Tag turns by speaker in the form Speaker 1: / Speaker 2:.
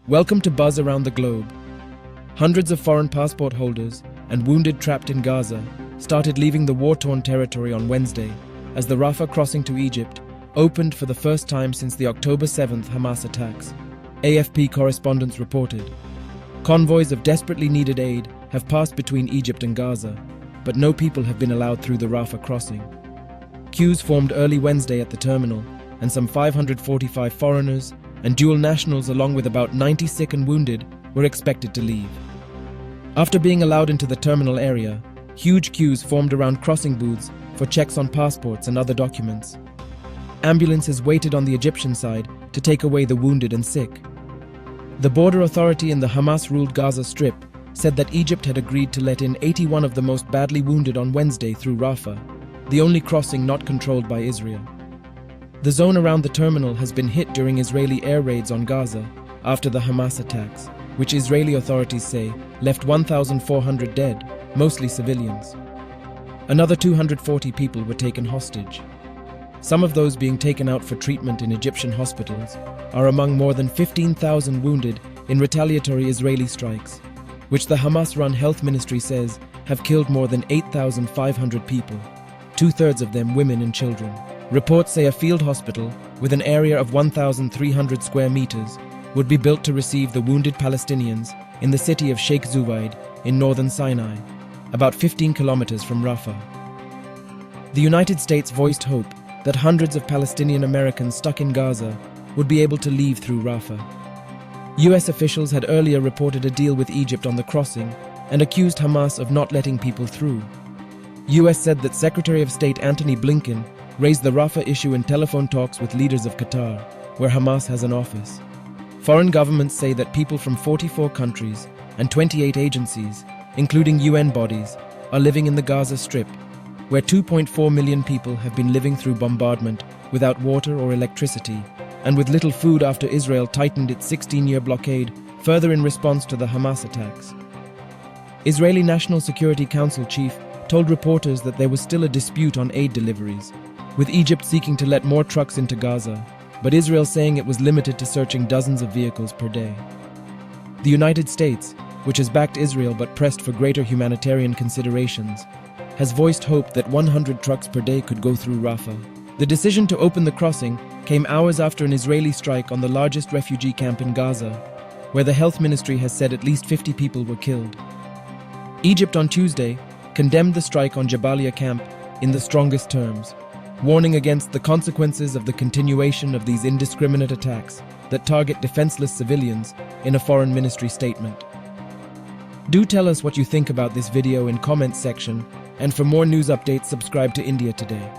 Speaker 1: Welcome to Buzz Around the Globe. Hundreds of foreign passport holders and wounded trapped in Gaza started leaving the war-torn territory on Wednesday as the Rafah crossing to Egypt opened for the first time since the October 7th Hamas attacks, AFP correspondents reported. Convoys of desperately needed aid have passed between Egypt and Gaza, but no people have been allowed through the Rafah crossing. Queues formed early Wednesday at the terminal, and some 545 foreigners and dual nationals along with about 90 sick and wounded were expected to leave. After being allowed into the terminal area, huge queues formed around crossing booths for checks on passports and other documents. Ambulances waited on the Egyptian side to take away the wounded and sick. The border authority in the Hamas-ruled Gaza Strip said that Egypt had agreed to let in 81 of the most badly wounded on Wednesday through Rafah, the only crossing not controlled by Israel. The zone around the terminal has been hit during Israeli air raids on Gaza after the Hamas attacks, which Israeli authorities say left 1,400 dead, mostly civilians. Another 240 people were taken hostage. Some of those being taken out for treatment in Egyptian hospitals are among more than 15,000 wounded in retaliatory Israeli strikes, which the Hamas-run health ministry says have killed more than 8,500 people, two-thirds of them women and children. Reports say a field hospital with an area of 1,300 square meters would be built to receive the wounded Palestinians in the city of Sheikh Zuweid in northern Sinai, about 15 kilometers from Rafah. The United States voiced hope that hundreds of Palestinian Americans stuck in Gaza would be able to leave through Rafah. US officials had earlier reported a deal with Egypt on the crossing and accused Hamas of not letting people through. US said that Secretary of State Antony Blinken raised the Rafah issue in telephone talks with leaders of Qatar, where Hamas has an office. Foreign governments say that people from 44 countries and 28 agencies, including UN bodies, are living in the Gaza Strip, where 2.4 million people have been living through bombardment without water or electricity, and with little food after Israel tightened its 16-year blockade further in response to the Hamas attacks. Israeli National Security Council chief told reporters that there was still a dispute on aid deliveries, with Egypt seeking to let more trucks into Gaza, but Israel saying it was limited to searching dozens of vehicles per day. The United States, which has backed Israel but pressed for greater humanitarian considerations, has voiced hope that 100 trucks per day could go through Rafah. The decision to open the crossing came hours after an Israeli strike on the largest refugee camp in Gaza, where the health ministry has said at least 50 people were killed. Egypt on Tuesday condemned the strike on Jabalia camp in the strongest terms, warning against the consequences of the continuation of these indiscriminate attacks that target defenseless civilians in a foreign ministry statement. Do tell us what you think about this video in comments section, and for more news updates, subscribe to India Today.